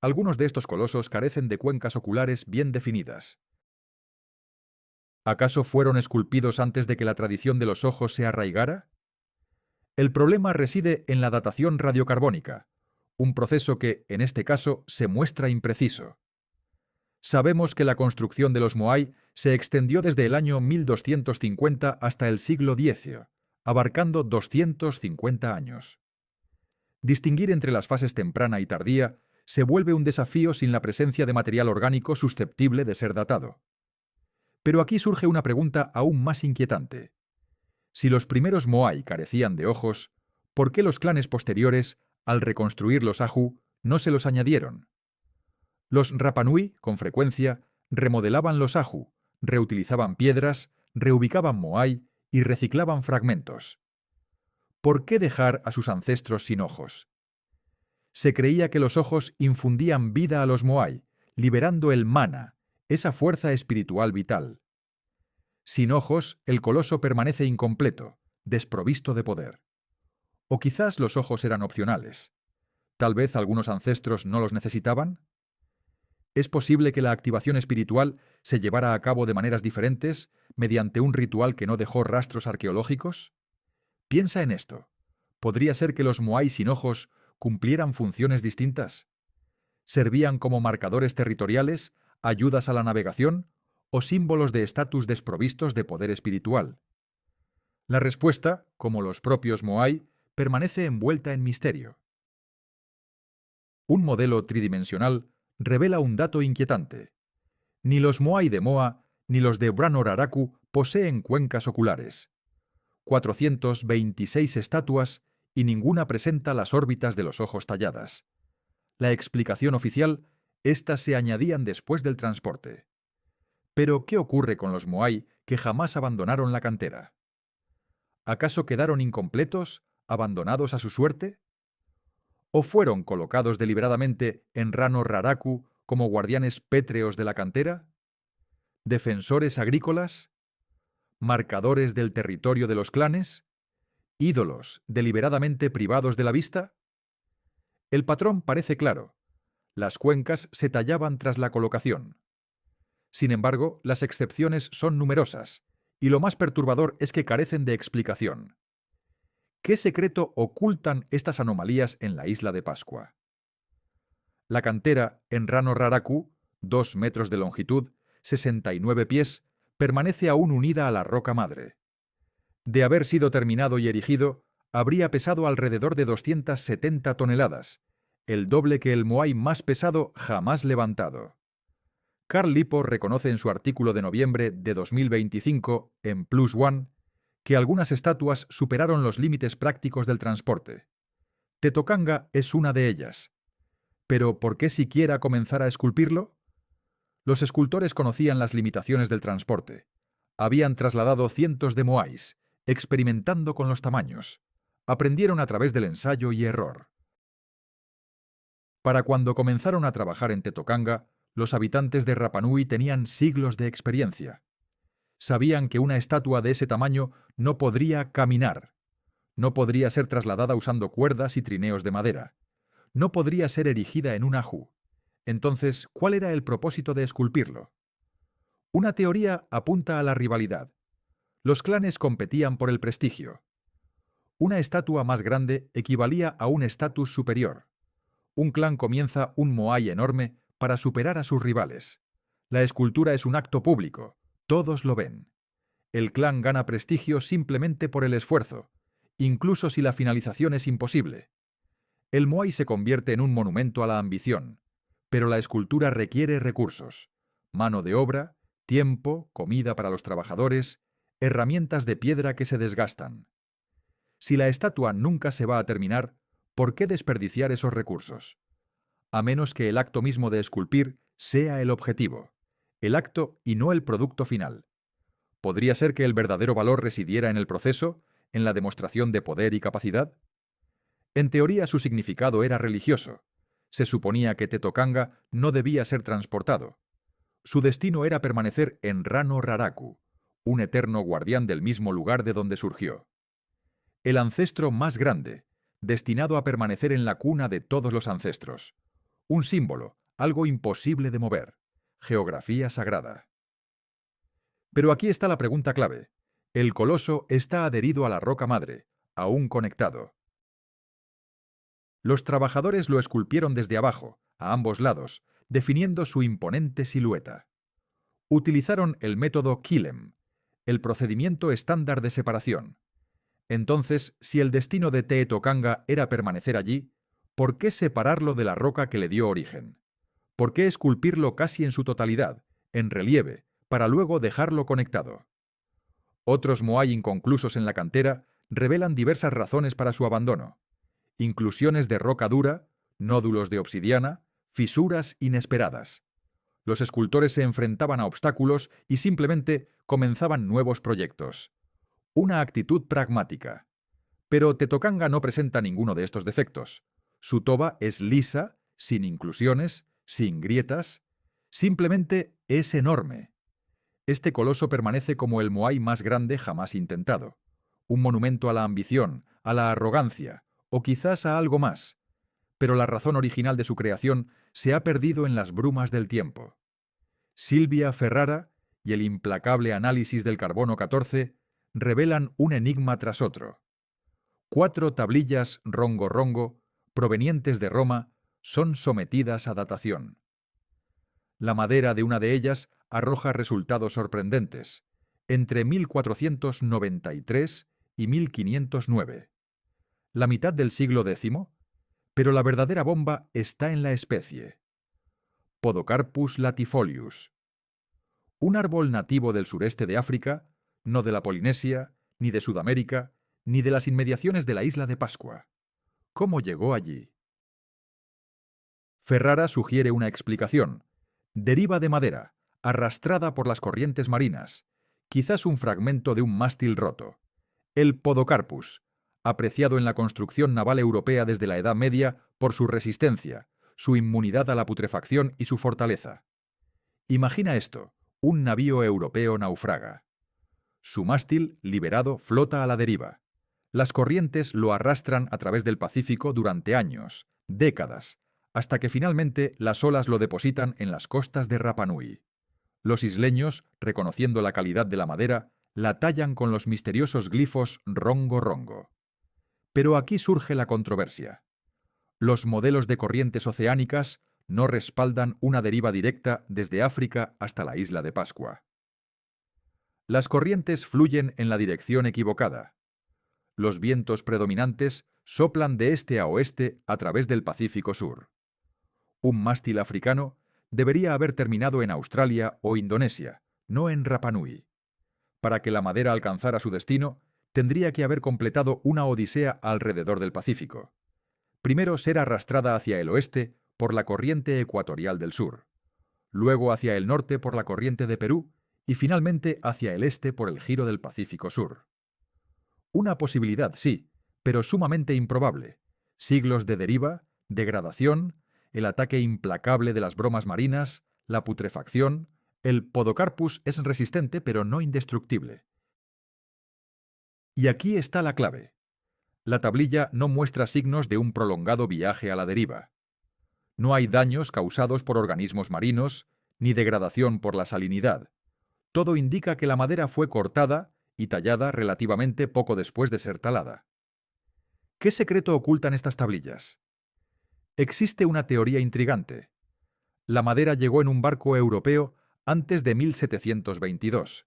Algunos de estos colosos carecen de cuencas oculares bien definidas. ¿Acaso fueron esculpidos antes de que la tradición de los ojos se arraigara? El problema reside en la datación radiocarbónica, un proceso que, en este caso, se muestra impreciso. Sabemos que la construcción de los Moai se extendió desde el año 1250 hasta el siglo X, abarcando 250 años. Distinguir entre las fases temprana y tardía se vuelve un desafío sin la presencia de material orgánico susceptible de ser datado. Pero aquí surge una pregunta aún más inquietante. Si los primeros Moai carecían de ojos, ¿por qué los clanes posteriores, al reconstruir los Ahu, no se los añadieron? Los Rapanui, con frecuencia, remodelaban los Ahu, reutilizaban piedras, reubicaban Moai y reciclaban fragmentos. ¿Por qué dejar a sus ancestros sin ojos? Se creía que los ojos infundían vida a los Moai, liberando el mana, esa fuerza espiritual vital. Sin ojos, el coloso permanece incompleto, desprovisto de poder. O quizás los ojos eran opcionales. Tal vez algunos ancestros no los necesitaban. ¿Es posible que la activación espiritual se llevara a cabo de maneras diferentes, mediante un ritual que no dejó rastros arqueológicos? Piensa en esto. ¿Podría ser que los Moai sin ojos cumplieran funciones distintas? ¿Servían como marcadores territoriales, ayudas a la navegación o símbolos de estatus desprovistos de poder espiritual? La respuesta, como los propios Moai, permanece envuelta en misterio. Un modelo tridimensional revela un dato inquietante. Ni los Moai de Moa ni los de Branoraraku poseen cuencas oculares. 426 estatuas y ninguna presenta las órbitas de los ojos talladas. La explicación oficial, estas se añadían después del transporte. Pero, ¿qué ocurre con los Moai que jamás abandonaron la cantera? ¿Acaso quedaron incompletos, abandonados a su suerte? ¿O fueron colocados deliberadamente en Ranoraraku como guardianes pétreos de la cantera? ¿Defensores agrícolas? ¿Marcadores del territorio de los clanes? ¿Ídolos deliberadamente privados de la vista? El patrón parece claro. Las cuencas se tallaban tras la colocación. Sin embargo, las excepciones son numerosas, y lo más perturbador es que carecen de explicación. ¿Qué secreto ocultan estas anomalías en la isla de Pascua? La cantera en Ranoraraku, 2 metros de longitud, 69 pies, permanece aún unida a la roca madre. De haber sido terminado y erigido, habría pesado alrededor de 270 toneladas, el doble que el Moai más pesado jamás levantado. Carl Lipo reconoce en su artículo de noviembre de 2025 en Plus One que algunas estatuas superaron los límites prácticos del transporte. Tetocanga es una de ellas. ¿Pero por qué siquiera comenzar a esculpirlo? Los escultores conocían las limitaciones del transporte. Habían trasladado cientos de moais, experimentando con los tamaños. Aprendieron a través del ensayo y error. Para cuando comenzaron a trabajar en Tetocanga, los habitantes de Rapanui tenían siglos de experiencia. Sabían que una estatua de ese tamaño no podría caminar. No podría ser trasladada usando cuerdas y trineos de madera. No podría ser erigida en un ajú. Entonces, ¿cuál era el propósito de esculpirlo? Una teoría apunta a la rivalidad. Los clanes competían por el prestigio. Una estatua más grande equivalía a un estatus superior. Un clan comienza un moai enorme para superar a sus rivales. La escultura es un acto público. Todos lo ven. El clan gana prestigio simplemente por el esfuerzo, incluso si la finalización es imposible. El moai se convierte en un monumento a la ambición, pero la escultura requiere recursos: mano de obra, tiempo, comida para los trabajadores, herramientas de piedra que se desgastan. Si la estatua nunca se va a terminar, ¿por qué desperdiciar esos recursos? A menos que el acto mismo de esculpir sea el objetivo, el acto y no el producto final. ¿Podría ser que el verdadero valor residiera en el proceso, en la demostración de poder y capacidad? En teoría su significado era religioso. Se suponía que Tetocanga no debía ser transportado. Su destino era permanecer en Ranoraraku, un eterno guardián del mismo lugar de donde surgió. El ancestro más grande, destinado a permanecer en la cuna de todos los ancestros. Un símbolo, algo imposible de mover. Geografía sagrada. Pero aquí está la pregunta clave. El coloso está adherido a la roca madre, aún conectado. Los trabajadores lo esculpieron desde abajo, a ambos lados, definiendo su imponente silueta. Utilizaron el método Kilem, el procedimiento estándar de separación. Entonces, si el destino de Teetoconga era permanecer allí, ¿por qué separarlo de la roca que le dio origen? ¿Por qué esculpirlo casi en su totalidad, en relieve, para luego dejarlo conectado? Otros moai inconclusos en la cantera revelan diversas razones para su abandono. Inclusiones de roca dura, nódulos de obsidiana, fisuras inesperadas. Los escultores se enfrentaban a obstáculos y simplemente comenzaban nuevos proyectos. Una actitud pragmática. Pero Teetoconga no presenta ninguno de estos defectos. Su toba es lisa, sin inclusiones, sin grietas. Simplemente es enorme. Este coloso permanece como el moai más grande jamás intentado. Un monumento a la ambición, a la arrogancia, o quizás a algo más. Pero la razón original de su creación se ha perdido en las brumas del tiempo. Silvia Ferrara y el implacable análisis del carbono 14 revelan un enigma tras otro. 4 tablillas rongo-rongo, provenientes de Roma, son sometidas a datación. La madera de una de ellas arroja resultados sorprendentes, entre 1493 y 1509. La mitad del siglo X, pero la verdadera bomba está en la especie. Podocarpus latifolius. Un árbol nativo del sureste de África, no de la Polinesia, ni de Sudamérica, ni de las inmediaciones de la isla de Pascua. ¿Cómo llegó allí? Ferrara sugiere una explicación. Deriva de madera, arrastrada por las corrientes marinas, quizás un fragmento de un mástil roto. El podocarpus, apreciado en la construcción naval europea desde la Edad Media por su resistencia, su inmunidad a la putrefacción y su fortaleza. Imagina esto, un navío europeo naufraga. Su mástil, liberado, flota a la deriva. Las corrientes lo arrastran a través del Pacífico durante años, décadas, hasta que finalmente las olas lo depositan en las costas de Rapa Nui. Los isleños, reconociendo la calidad de la madera, la tallan con los misteriosos glifos rongo-rongo. Pero aquí surge la controversia. Los modelos de corrientes oceánicas no respaldan una deriva directa desde África hasta la isla de Pascua. Las corrientes fluyen en la dirección equivocada. Los vientos predominantes soplan de este a oeste a través del Pacífico Sur. Un mástil africano debería haber terminado en Australia o Indonesia, no en Rapa Nui. Para que la madera alcanzara su destino, tendría que haber completado una odisea alrededor del Pacífico. Primero ser arrastrada hacia el oeste por la corriente ecuatorial del sur, luego hacia el norte por la corriente de Perú y finalmente hacia el este por el giro del Pacífico Sur. Una posibilidad, sí, pero sumamente improbable. Siglos de deriva, degradación, el ataque implacable de las bromas marinas, la putrefacción. El podocarpus es resistente pero no indestructible. Y aquí está la clave. La tablilla no muestra signos de un prolongado viaje a la deriva. No hay daños causados por organismos marinos, ni degradación por la salinidad. Todo indica que la madera fue cortada y tallada relativamente poco después de ser talada. ¿Qué secreto ocultan estas tablillas? Existe una teoría intrigante. La madera llegó en un barco europeo antes de 1722.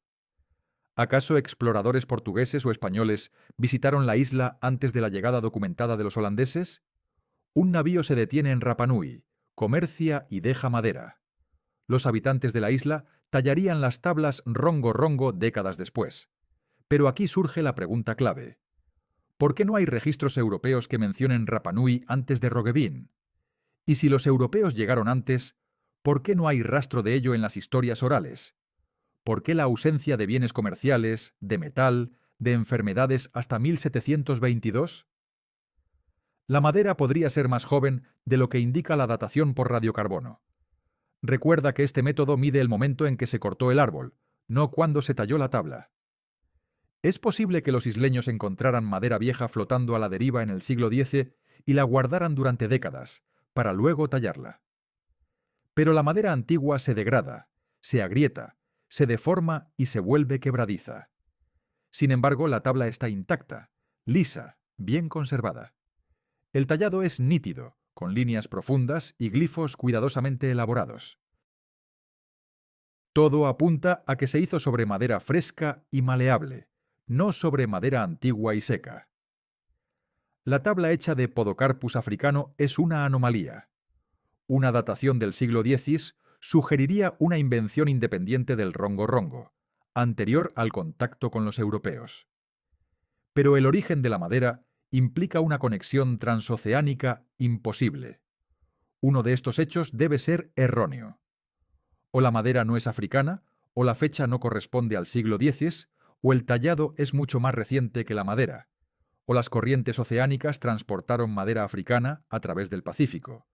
¿Acaso exploradores portugueses o españoles visitaron la isla antes de la llegada documentada de los holandeses? Un navío se detiene en Rapa Nui, comercia y deja madera. Los habitantes de la isla tallarían las tablas rongo-rongo décadas después. Pero aquí surge la pregunta clave. ¿Por qué no hay registros europeos que mencionen Rapa Nui antes de Roggeveen? Y si los europeos llegaron antes, ¿por qué no hay rastro de ello en las historias orales? ¿Por qué la ausencia de bienes comerciales, de metal, de enfermedades hasta 1722? La madera podría ser más joven de lo que indica la datación por radiocarbono. Recuerda que este método mide el momento en que se cortó el árbol, no cuándo se talló la tabla. Es posible que los isleños encontraran madera vieja flotando a la deriva en el siglo X y la guardaran durante décadas, para luego tallarla. Pero la madera antigua se degrada, se agrieta, se deforma y se vuelve quebradiza. Sin embargo, la tabla está intacta, lisa, bien conservada. El tallado es nítido, con líneas profundas y glifos cuidadosamente elaborados. Todo apunta a que se hizo sobre madera fresca y maleable, no sobre madera antigua y seca. La tabla hecha de Podocarpus africano es una anomalía. Una datación del siglo X sugeriría una invención independiente del rongo-rongo, anterior al contacto con los europeos. Pero el origen de la madera implica una conexión transoceánica imposible. Uno de estos hechos debe ser erróneo. O la madera no es africana, o la fecha no corresponde al siglo X, o el tallado es mucho más reciente que la madera, o las corrientes oceánicas transportaron madera africana a través del Pacífico,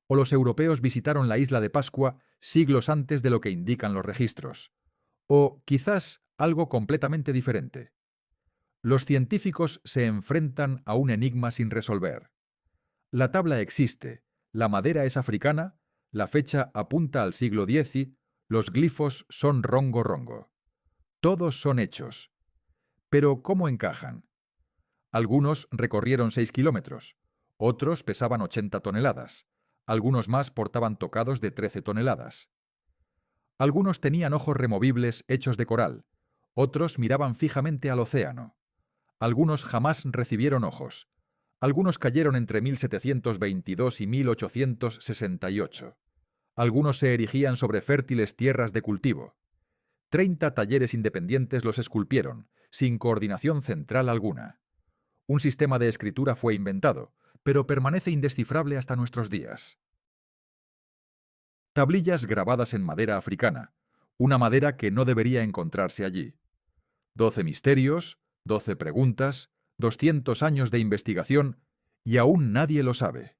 o los europeos visitaron la isla de Pascua siglos antes de lo que indican los registros, o quizás algo completamente diferente. Los científicos se enfrentan a un enigma sin resolver. La tabla existe, la madera es africana, la fecha apunta al siglo X, los glifos son rongo-rongo. Todos son hechos. Pero ¿cómo encajan? Algunos recorrieron 6 kilómetros, otros pesaban 80 toneladas, algunos más portaban tocados de 13 toneladas. Algunos tenían ojos removibles hechos de coral, otros miraban fijamente al océano. Algunos jamás recibieron ojos. Algunos cayeron entre 1722 y 1868. Algunos se erigían sobre fértiles tierras de cultivo. 30 talleres independientes los esculpieron, sin coordinación central alguna. Un sistema de escritura fue inventado, pero permanece indescifrable hasta nuestros días. Tablillas grabadas en madera africana, una madera que no debería encontrarse allí. 12 misterios, 12 preguntas, 200 años de investigación, y aún nadie lo sabe.